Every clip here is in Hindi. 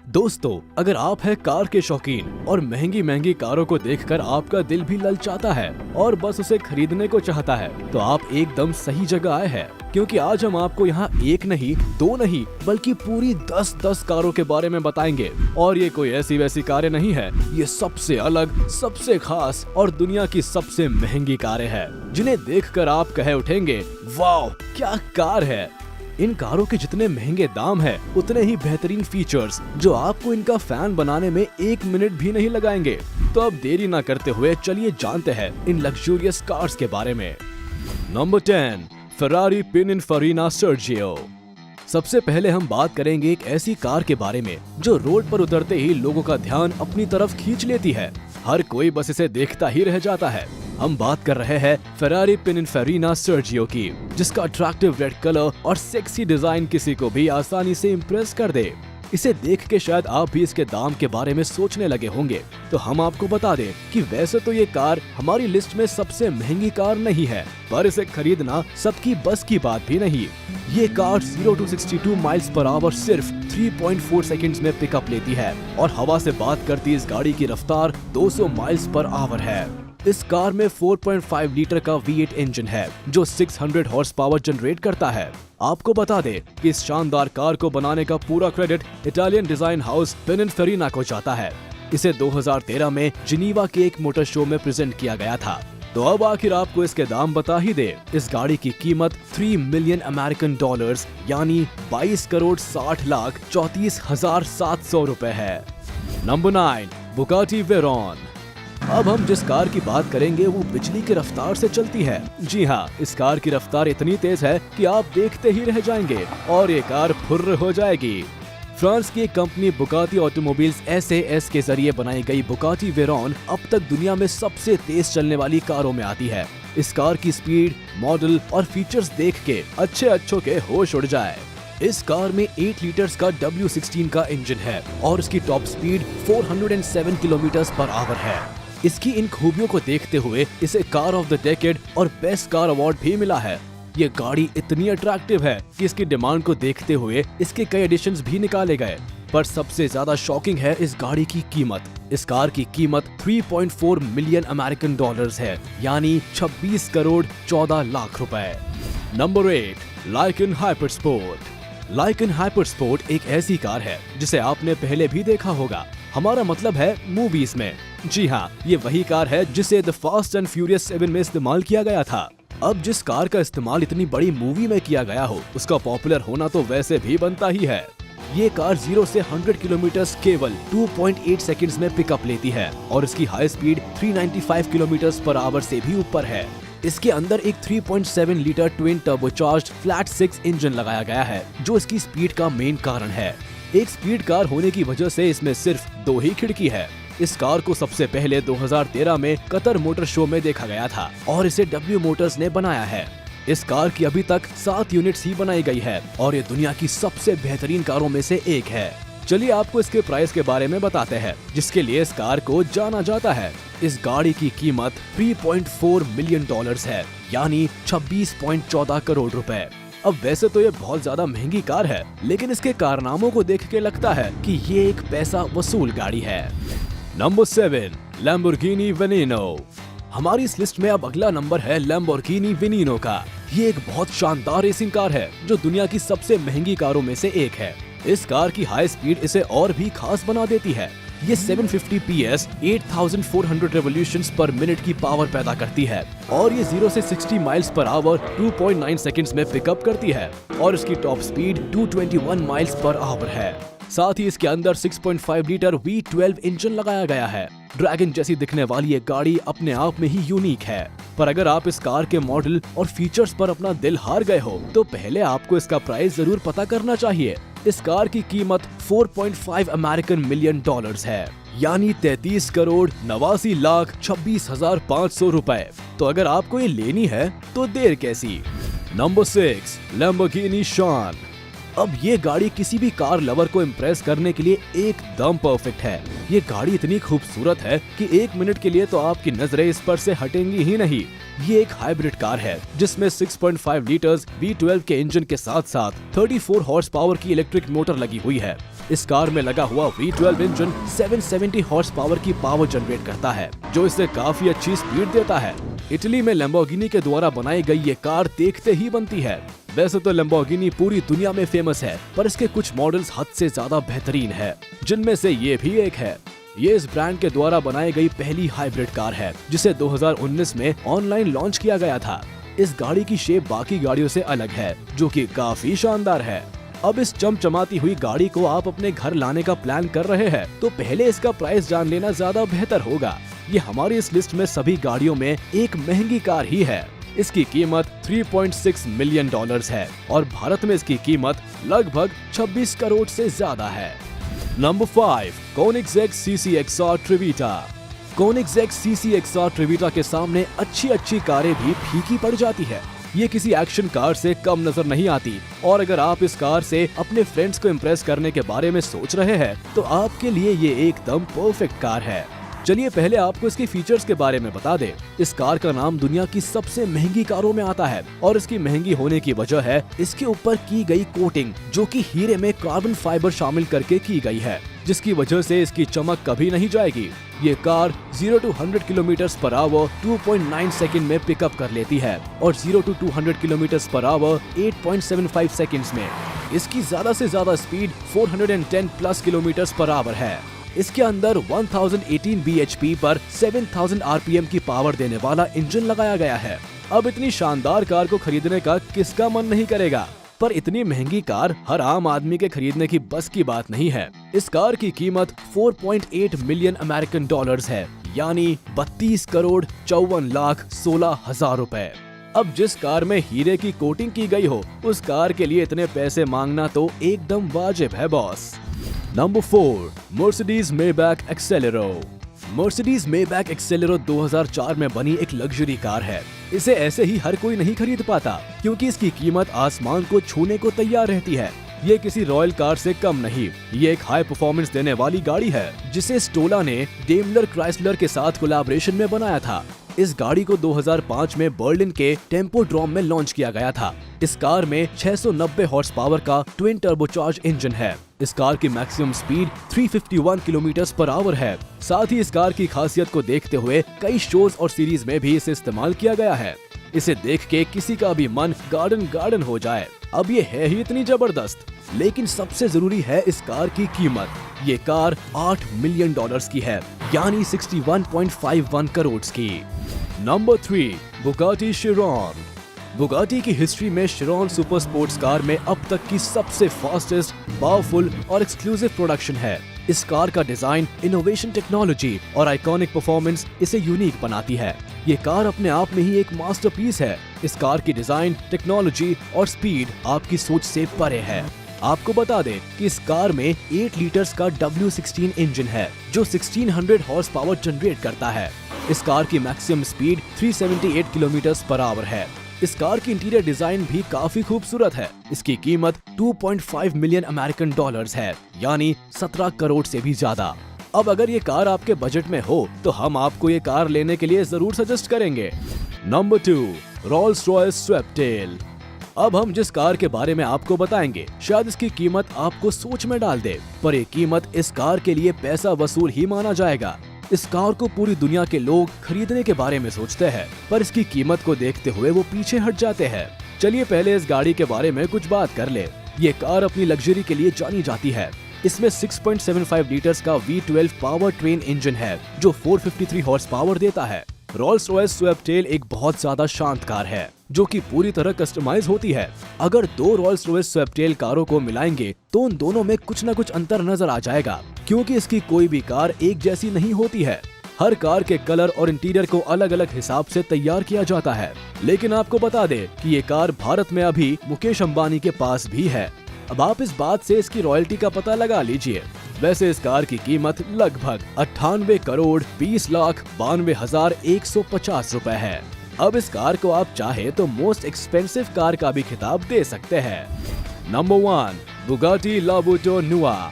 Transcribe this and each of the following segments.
दोस्तों, अगर आप हैं कार के शौकीन और महंगी महंगी कारों को देखकर आपका दिल भी ललचाता है और बस उसे खरीदने को चाहता है, तो आप एकदम सही जगह आए हैं। क्योंकि आज हम आपको यहाँ एक नहीं, दो नहीं, बल्कि पूरी 10 कारों के बारे में बताएंगे। और ये कोई ऐसी वैसी कारें नहीं है, ये सबसे अलग, सबसे खास और दुनिया की सबसे महंगी कारें हैं, जिन्हें देखकर आप कह उठेंगे, वाह क्या कार है। इन कारों के जितने महंगे दाम हैं, उतने ही बेहतरीन फीचर्स जो आपको इनका फैन बनाने में 1 मिनट भी नहीं लगाएंगे। तो अब देरी ना करते हुए चलिए जानते हैं इन लग्जूरियस कार्स के बारे में। Number 10, Ferrari Pininfarina Sergio. सबसे पहले हम बात करेंगे एक ऐसी कार के बारे में जो रोड पर उतरते ही लोगों का ध्यान अपनी तरफ खींच लेती है। हर कोई बस इसे देखता ही रह जाता है। हम बात कर रहे हैं फेरारी पिनिनफेरिना सर्जियो की, जिसका अट्रैक्टिव रेड कलर और सेक्सी डिजाइन किसी को भी आसानी से इम्प्रेस कर दे। इसे देख के शायद आप भी इसके दाम के बारे में सोचने लगे होंगे। तो हम आपको बता दें कि वैसे तो ये कार हमारी लिस्ट में सबसे महंगी कार नहीं है, पर इसे खरीदना सबकी बस की बात भी नहीं। ये car 0 to 62 miles per hour सिर्फ 3.4 सेकंड्स में पिकअप लेती है और हवा से बात करती इस गाड़ी की रफ्तार 200 माइल्स पर आवर है। इस कार में 4.5 लीटर का V8 इंजन है जो 600 हॉर्स पावर जनरेट करता है। आपको बता दें कि इस शानदार कार को बनाने का पूरा credit Italian design house Pininfarina को जाता है। इसे 2013 में जिनीवा के एक मोटर शो में प्रेजेंट किया गया था। तो अब आखिर आपको इसके दाम बता ही दे। इस गाड़ी की कीमत 3 मिलियन अमेरिकन डॉलर्स यानी 22 करोड़ 60 लाख 34,700 रुपए है। Number 9, Bugatti Veyron. अब हम जिस कार की बात करेंगे वो बिजली की रफ्तार से चलती है। जी हाँ, इस कार की रफ्तार इतनी तेज है कि आप देखते ही रह जाएंगे और ये कार फुर्र हो जाएगी। फ्रांस की एक कंपनी बुगाटी ऑटोमोबाइल्स SAS के जरिए बनाई गई बुगाटी वेरॉन अब तक दुनिया में सबसे तेज चलने वाली कारों में आती है। इस कार की स्पीड, मॉडल और फीचर्स देख के अच्छों के होश उड़ जाए। इस कार में 8 लीटर्स का W16 का इंजन है और इसकी top speed 407 kilometre per hour है। इसकी इन खूबियों को देखते हुए इसे कार ऑफ द डेकेड और बेस्ट कार अवार्ड भी मिला है। ये गाड़ी इतनी अट्रैक्टिव है कि इसकी डिमांड को देखते हुए इसके कई एडिशंस भी निकाले गए। पर सबसे ज्यादा शॉकिंग है इस गाड़ी की कीमत। इस कार की कीमत 3.4 मिलियन अमेरिकन डॉलर्स है, यानी 26 करोड़ 14 लाख रुपए। Number 8, Lykan Hypersport. Lykan Hypersport एक ऐसी कार है जिसे आपने पहले भी देखा होगा। हमारा मतलब है मूवीज में। जी हाँ, ये वही कार है जिसे द फास्ट एंड फ्यूरियस 7 में इस्तेमाल किया गया था। अब जिस कार का इस्तेमाल इतनी बड़ी मूवी में किया गया हो, उसका पॉपुलर होना तो वैसे भी बनता ही है। ये कार 0 से 100 किलोमीटर केवल 2.8 सेकंड्स में पिकअप लेती है और इसकी high speed 395 kilometre per hour से भी ऊपर है। इसके अंदर एक 3.7 litre twin turbocharged flat 6 engine लगाया गया है, जो इसकी स्पीड का मेन कारण है। एक स्पीड कार होने की वजह से इसमें सिर्फ 2 ही खिड़की है। इस कार को सबसे पहले 2013 में कतर मोटर शो में देखा गया था और इसे W मोटर्स ने बनाया है। इस कार की अभी तक 7 यूनिट्स ही बनाई गई है और ये दुनिया की सबसे बेहतरीन कारों में से एक है। चलिए आपको इसके प्राइस के बारे में बताते हैं, जिसके लिए इस कार को जाना जाता है। इस गाड़ी की कीमत 3.4 मिलियन डॉलर्स है, यानी 26.14 करोड़ रुपए। अब वैसे तो ये बहुत ज्यादा महंगी कार है, लेकिन इसके कारनामों को देख के लगता है कि ये एक पैसा वसूल गाड़ी है। Number 7, Lamborghini Veneno. हमारी इस लिस्ट में अब अगला नंबर है लैम्बोर्गिनी वेनिनो का। ये एक बहुत शानदार रेसिंग कार है जो दुनिया की सबसे महंगी कारों में से एक है। इस कार की हाई स्पीड इसे और भी खास बना देती है। ये 750 PS 8400 रेवोल्यूशंस पर मिनट की पावर पैदा करती है और ये 0 से 60 माइल्स पर आवर 2.9 सेकंड्स में पिकअप करती है और इसकी top speed 221 miles per hour है। साथ ही इसके अंदर 6.5 लीटर V12 इंजन लगाया गया है। ड्रैगन जैसी दिखने वाली ये गाड़ी अपने आप में ही यूनिक है। पर अगर आप इस कार के मॉडल और फीचर्स पर अपना दिल हार गए हो, तो पहले आपको इसका प्राइस जरूर पता करना चाहिए। इस कार की कीमत 4.5 अमेरिकन मिलियन डॉलर्स है, यानी 33 करोड़ 89 लाख 26,500 रुपए। तो अगर आपको ये लेनी है तो देर कैसी। नंबर 6, लैम्बोर्गिनी शान। अब ये गाड़ी किसी भी कार लवर को इम्प्रेस करने के लिए एकदम परफेक्ट है। ये गाड़ी इतनी खूबसूरत है कि 1 मिनट के लिए तो आपकी नजरें इस पर से हटेंगी ही नहीं। ये एक हाइब्रिड कार है जिसमें 6.5 लीटर्स V12 के इंजन के साथ साथ 34 हॉर्स पावर की इलेक्ट्रिक मोटर लगी हुई है। इस कार में लगा हुआ V12 इंजन 770 हॉर्स पावर की पावर जनरेट करता है, जो इसे काफी अच्छी स्पीड देता है। इटली में लैम्बोर्गिनी के द्वारा बनाई गई ये कार देखते ही बनती है। वैसे तो लैम्बोर्गिनी पूरी दुनिया में फेमस है, पर इसके कुछ मॉडल्स हद से ज्यादा बेहतरीन है, जिनमें से ये भी एक है। ये इस ब्रांड के द्वारा बनाई गई पहली हाइब्रिड कार है, जिसे 2019 में ऑनलाइन लॉन्च किया गया था। इस गाड़ी की शेप बाकी गाड़ियों से अलग है, जो कि काफी शानदार है। अब इस चमचमाती हुई गाड़ी को आप अपने घर लाने का प्लान कर रहे हैं, तो पहले इसका प्राइस जान लेना ज्यादा बेहतर होगा। ये हमारी इस लिस्ट में सभी गाड़ियों में एक महंगी कार ही है। इसकी कीमत $3.6 मिलियन है और भारत में इसकी कीमत लगभग 26 करोड़ से ज्यादा है। Number 5, कोनिग्सेग CCXR ट्रिवीटा। कोनिग्सेग CCXR ट्रिवीटा के सामने अच्छी कारें भी फीकी पड़ जाती है। ये किसी एक्शन कार से कम नजर नहीं आती, और अगर आप इस कार से अपने फ्रेंड्स को इम्प्रेस करने के बारे में सोच रहे हैं, तो आपके लिए ये एकदम परफेक्ट कार है। चलिए पहले आपको इसके फीचर्स के बारे में बता दें। इस कार का नाम दुनिया की सबसे महंगी कारों में आता है, और इसकी महंगी होने की वजह है इसके ऊपर की गई कोटिंग, जो कि हीरे में कार्बन फाइबर शामिल करके की गई है, जिसकी वजह से इसकी चमक कभी नहीं जाएगी। ये कार 0 to 100 km/h 2.9 सेकंड में पिकअप कर लेती है, और 0 to 200 km/h 8.75 सेकंड्स में। इसकी ज्यादा से ज्यादा स्पीड 410+ km/h है। इसके अंदर 1018 bhp पर 7000 rpm की पावर देने वाला इंजन लगाया गया है। अब इतनी शानदार कार को खरीदने का किसका मन नहीं करेगा, पर इतनी महंगी कार हर आम आदमी के खरीदने की बस की बात नहीं है। इस कार की कीमत $4.8 मिलियन है, यानी 32 करोड़ 54 लाख 16 हजार रुपए। अब जिस कार में हीरे की कोटिंग की गई हो, उस कार के लिए इतने पैसे मांगना तो एकदम वाजिब है boss. Number 4, Mercedes Maybach Exelero. Mercedes Maybach Exelero 2004 में बनी एक लग्जरी कार है। इसे ऐसे ही हर कोई नहीं खरीद पाता, क्योंकि इसकी कीमत आसमान को छूने को तैयार रहती है। ये किसी रॉयल कार से कम नहीं, ये एक हाई परफॉर्मेंस देने वाली गाड़ी है, जिसे स्टोला ने डेमलर क्राइसलर के साथ कोलैबोरेशन में बनाया था। इस गाड़ी को 2005 में बर्लिन के टेम्पोड्रोम में लॉन्च किया गया था। इस कार में 690 हॉर्स पावर का ट्विन टर्बोचार्ज इंजन है। इस कार की मैक्सिमम स्पीड 351 km/h है। साथ ही इस कार की खासियत को देखते हुए कई शोज और सीरीज में भी इसे इस्तेमाल किया गया है। इसे देख के किसी का भी मन गार्डन हो जाए। अब ये है ही इतनी जबरदस्त, लेकिन सबसे जरूरी है इस कार की कीमत। ये कार $8 मिलियन की है, यानी 61.51 करोड़ की। Number 3, Bugatti Chiron. बुगाटी की हिस्ट्री में चिरॉन सुपर स्पोर्ट्स कार में अब तक की सबसे फास्टेस्ट, पावरफुल और एक्सक्लूसिव प्रोडक्शन है। इस कार का डिजाइन, इनोवेशन, टेक्नोलॉजी और आइकॉनिक परफॉर्मेंस इसे यूनिक बनाती है। ये कार अपने आप में ही एक मास्टरपीस है। इस कार की डिजाइन, टेक्नोलॉजी और स्पीड आपकी सोच से परे है। आपको बता दें कि इस कार में 8 लीटर्स का W16 इंजन है, जो 1600 हॉर्स पावर जनरेट करता है। इस कार की मैक्सिमम स्पीड 378 km/h है। इस कार की इंटीरियर डिजाइन भी काफी खूबसूरत है। इसकी कीमत $2.5 मिलियन है, यानी 17 करोड़ से भी ज्यादा। अब अगर ये कार आपके बजट में हो, तो हम आपको ये कार लेने के लिए जरूर सजेस्ट करेंगे। Number 2, Rolls Royce Sweptail. अब हम जिस कार के बारे में आपको बताएंगे, शायद इसकी कीमत आपको सोच में डाल दे, पर ये कीमत इस कार के लिए पैसा वसूल ही माना जाएगा। इस कार को पूरी दुनिया के लोग खरीदने के बारे में सोचते हैं, पर इसकी कीमत को देखते हुए वो पीछे हट जाते हैं। चलिए पहले इस गाड़ी के बारे में कुछ बात कर ले। ये कार अपनी लग्जरी के लिए जानी जाती है। इसमें 6.75 लीटर्स का V12 पावर ट्रेन इंजन है, जो 453 हॉर्स पावर देता है। रोल्स रॉयस स्वेप्टेल एक बहुत ज्यादा शांत कार है, जो कि पूरी तरह कस्टमाइज होती है। अगर दो रोल्स रॉयस स्वेप्टेल कारों को मिलाएंगे, तो उन दोनों में कुछ न कुछ अंतर नजर आ जाएगा, क्योंकि इसकी कोई भी कार एक जैसी नहीं होती है। हर कार के कलर और इंटीरियर को अलग अलग हिसाब से तैयार किया जाता है। लेकिन आपको बता दें कि ये कार भारत में अभी मुकेश अंबानी के पास भी है। अब आप इस बात से इसकी रॉयल्टी का पता लगा लीजिए। वैसे इस कार की कीमत लगभग 98 करोड़ 20 लाख 92,150 रुपए है। अब इस कार को आप चाहे तो मोस्ट एक्सपेंसिव कार का भी खिताब दे सकते हैं। नंबर 1, बुगाटी लाबूटो नुआ।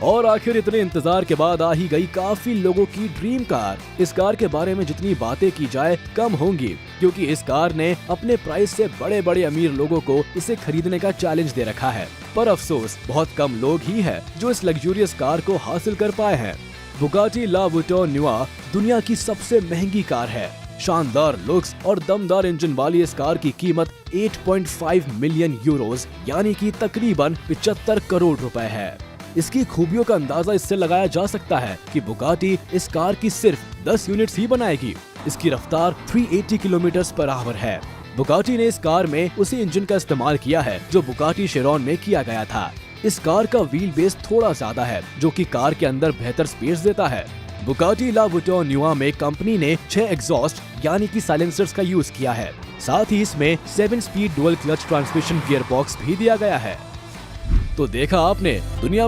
और आखिर इतने इंतजार के बाद आ ही गई काफी लोगों की ड्रीम कार। इस कार के बारे में जितनी बातें की जाए कम होंगी, क्योंकि इस कार ने अपने प्राइस से बड़े बड़े अमीर लोगों को इसे खरीदने का चैलेंज दे रखा है। पर अफसोस बहुत कम लोग ही हैं जो इस लग्जूरियस कार को हासिल कर पाए हैं। बुगाटी ला वुइटॉन नुआ दुनिया की सबसे महंगी कार है। शानदार लुक्स और दमदार इंजन वाली इस कार की कीमत 8.5 मिलियन यूरोज यानी कि तकरीबन 75 करोड़ रुपए है। इसकी खूबियों का अंदाजा इससे लगाया जा सकता है कि बुगाटी इस कार की सिर्फ 10 यूनिट्स ही बनाएगी। इसकी रफ्तार 380 किलोमीटर पर आवर है। बुगाटी ने इस कार में उसी इंजन का इस्तेमाल किया है जो बुगाटी शेरॉन में किया गया था। इस कार का व्हील बेस थोड़ा ज्यादा है जो कि कार के अंदर बेहतर स्पेस देता है। बुगाटी ला वुइटॉन नुआ में कंपनी ने 6 एग्जॉस्ट यानी कि साइलेंसर्स का यूज किया है। साथ ही इसमें 7 speed dual clutch transmission gear box भी दिया गया है। तो देखा आपने, दुनिया में